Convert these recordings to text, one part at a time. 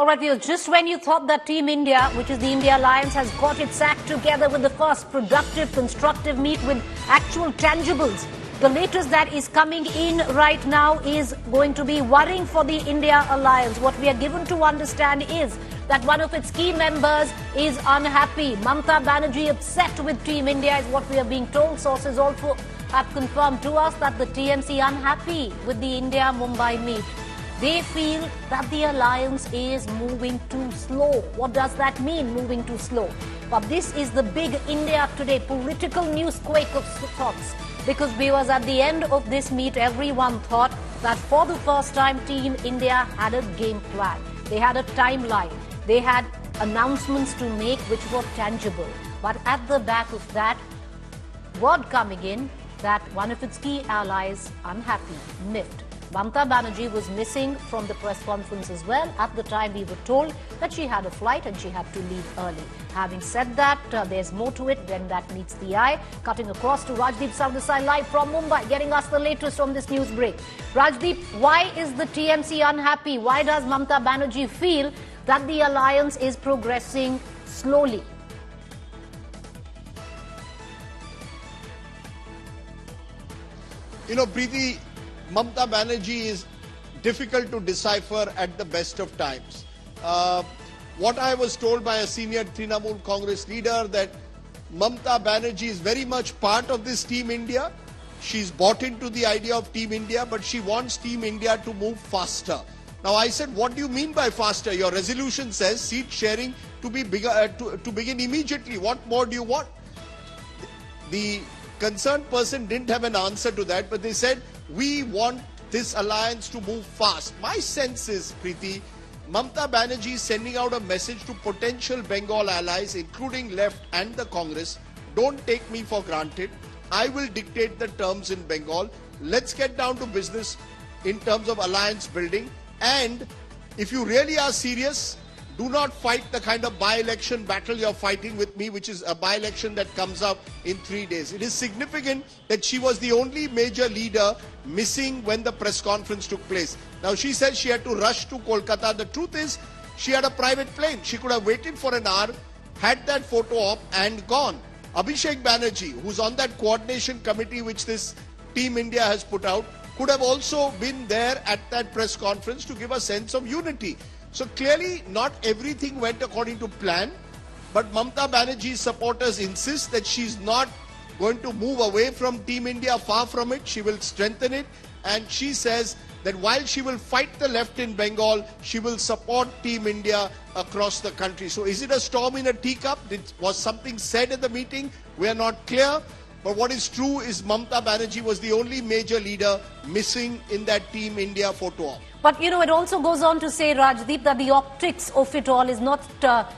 All right, viewers, just when you thought that Team India, which is the India Alliance, has got its act together with the first productive, constructive meet with actual tangibles, the latest that is coming in right now is going to be worrying for the India Alliance. What we are given to understand is that one of its key members is unhappy. Mamata Banerjee upset with Team India is what we are being told. Sources also have confirmed to us that the TMC unhappy with the India-Mumbai meet. They feel that the alliance is moving too slow. What does that mean, moving too slow? But this is the big India Today political news quake of thoughts. Because viewers, at the end of this meet, everyone thought that for the first time, Team India had a game plan. They had a timeline. They had announcements to make which were tangible. But at the back of that, word coming in that one of its key allies unhappy, miffed. Mamata Banerjee was missing from the press conference as well. At the time, we were told that she had a flight and she had to leave early. Having said that, there's more to it when that meets the eye. Cutting across to Rajdeep Sardesai live from Mumbai, getting us the latest from this news break. Rajdeep, why is the TMC unhappy? Why does Mamata Banerjee feel that the alliance is progressing slowly? You know, Preeti, Mamata Banerjee is difficult to decipher at the best of times. What I was told by a senior Trinamool Congress leader that Mamata Banerjee is very much part of this Team India. She's bought into the idea of Team India, but she wants Team India to move faster. Now I said, what do you mean by faster? Your resolution says seat sharing to be bigger, to begin immediately. What more do you want? The concerned person didn't have an answer to that, but they said, we want this alliance to move fast. My sense is, Preeti, Mamata Banerjee is sending out a message to potential Bengal allies, including left and the Congress. Don't take me for granted. I will dictate the terms in Bengal. Let's get down to business in terms of alliance building. And if you really are serious, do not fight the kind of by-election battle you're fighting with me, which is a by-election that comes up in 3 days. It is significant that she was the only major leader missing when the press conference took place. Now, she said she had to rush to Kolkata. The truth is, she had a private plane. She could have waited for an hour, had that photo op and gone. Abhishek Banerjee, who's on that coordination committee which this Team India has put out, could have also been there at that press conference to give a sense of unity. So clearly, not everything went according to plan, but Mamata Banerjee's supporters insist that she's not going to move away from Team India, far from it. She will strengthen it, and she says that while she will fight the left in Bengal, she will support Team India across the country. So is it a storm in a teacup? Was something said at the meeting? We are not clear. But what is true is Mamata Banerjee was the only major leader missing in that Team India photo op. But, you know, it also goes on to say, Rajdeep, that the optics of it all is not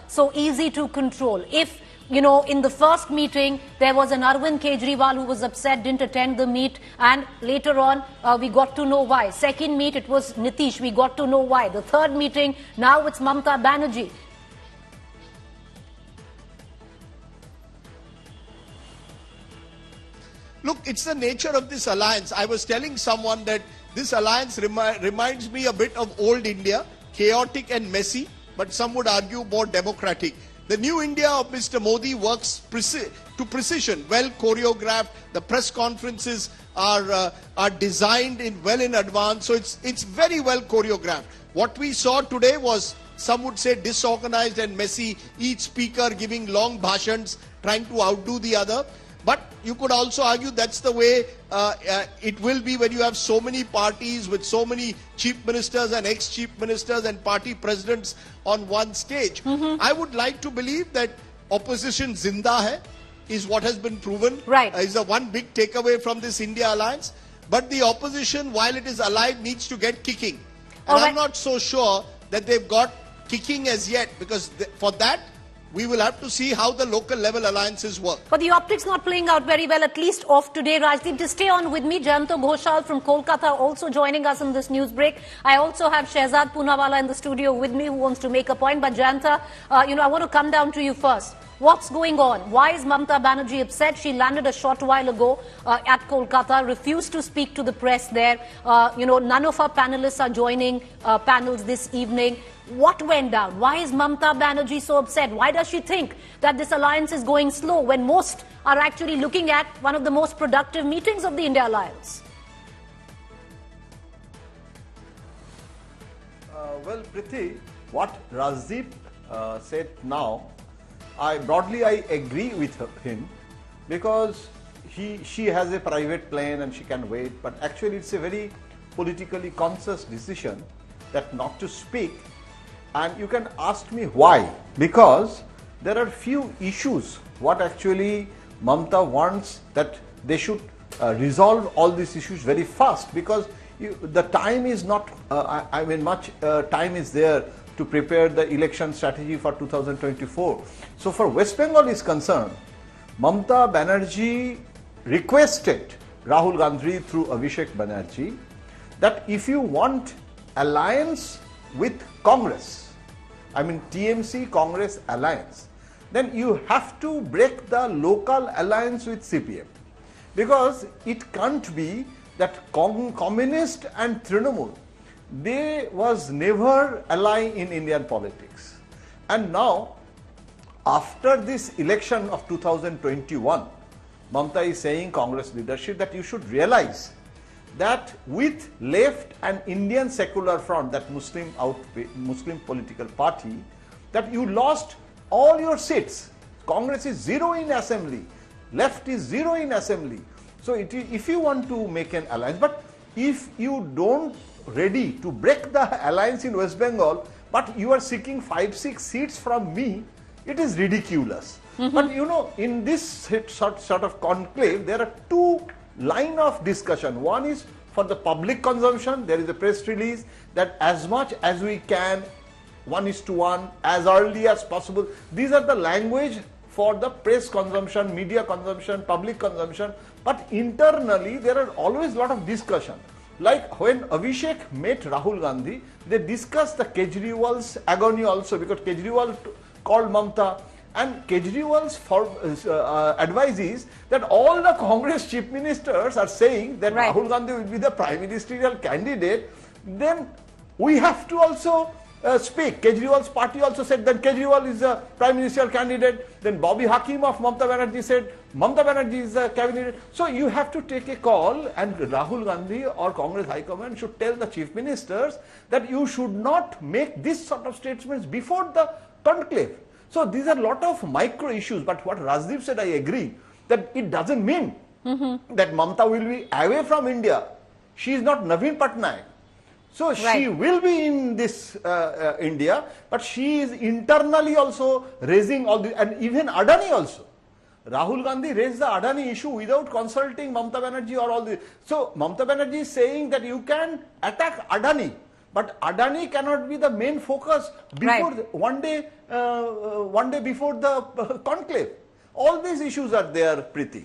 so easy to control. If, you know, in the first meeting, there was an Arvind Kejriwal who was upset, didn't attend the meet, and later on, we got to know why. Second meet, it was Nitish, we got to know why. The third meeting, now it's Mamata Banerjee. Look, it's the nature of this alliance. I was telling someone that this alliance reminds me a bit of old India, chaotic and messy, but some would argue more democratic. The new India of Mr. Modi works to precision, well choreographed. The press conferences are designed well in advance, so it's very well choreographed. What we saw today was, some would say, disorganized and messy, each speaker giving long bhashans, trying to outdo the other. But you could also argue that's the way it will be when you have so many parties with so many chief ministers and ex-chief ministers and party presidents on one stage. I would like to believe that opposition zinda hai is what has been proven. Right. Is the one big takeaway from this India alliance. But the opposition, while it is alive, needs to get kicking. And I'm not so sure that they've got kicking as yet, because for that, we will have to see how the local level alliances work. But the optics not playing out very well, at least of today. Rajdeep, to stay on with me, Jayanto Ghoshal from Kolkata also joining us in this news break. I also have Shehzad Poonawala in the studio with me who wants to make a point. But Jayanta, you know, I want to come down to you first. What's going on? Why is Mamata Banerjee upset? She landed a short while ago at Kolkata, refused to speak to the press there. None of our panelists are joining panels this evening. What went down? Why is Mamata Banerjee so upset? Why does she think that this alliance is going slow when most are actually looking at one of the most productive meetings of the India alliance? Well, Priti, what Rajdeep said now, I agree with him, because she has a private plane and she can wait, but actually it's a very politically conscious decision that not to speak. And you can ask me why, because there are few issues what actually Mamata wants that they should resolve all these issues very fast, because the time is not, much time is there to prepare the election strategy for 2024. So for West Bengal is concerned, Mamata Banerjee requested Rahul Gandhi through Abhishek Banerjee that if you want alliance with Congress, TMC Congress alliance, then you have to break the local alliance with CPM, because it can't be that Communist and Trinamool, they was never ally in Indian politics. And now, after this election of 2021, Mamata is saying Congress leadership that you should realize that with left and Indian secular front, that Muslim political party, that you lost all your seats. Congress is 0 in assembly, left is 0 in assembly. So if you want to make an alliance, but if you don't ready to break the alliance in West Bengal, but you are seeking 5-6 seats from me, it is ridiculous. But in this sort of conclave, there are two lines of discussion. One is for the public consumption. There is a press release that as much as we can, 1:1, as early as possible. These are the language for the press consumption, media consumption, public consumption. But internally, there are always a lot of discussion. Like when Abhishek met Rahul Gandhi, they discussed the Kejriwal's agony also, because Kejriwal called Mamata, and Kejriwal's advice is that all the Congress chief ministers are saying that Rahul Gandhi will be the prime ministerial candidate, then we have to also speak. Kejriwal's party also said that Kejriwal is a prime ministerial candidate. Then Bobby Hakim of Mamata Banerjee said Mamata Banerjee is a candidate. So you have to take a call, and Rahul Gandhi or Congress High Command should tell the chief ministers that you should not make this sort of statements before the conclave. So these are a lot of micro issues, but what Rajdeep said, I agree, that it doesn't mean that Mamata will be away from India. She is not Naveen Patnaik. So she will be in this India, but she is internally also raising all this, and even Adani also. Rahul Gandhi raised the Adani issue without consulting Mamata Banerjee or all this. So Mamata Banerjee is saying that you can attack Adani, but Adani cannot be the main focus before one day before the conclave. All these issues are there, Priti.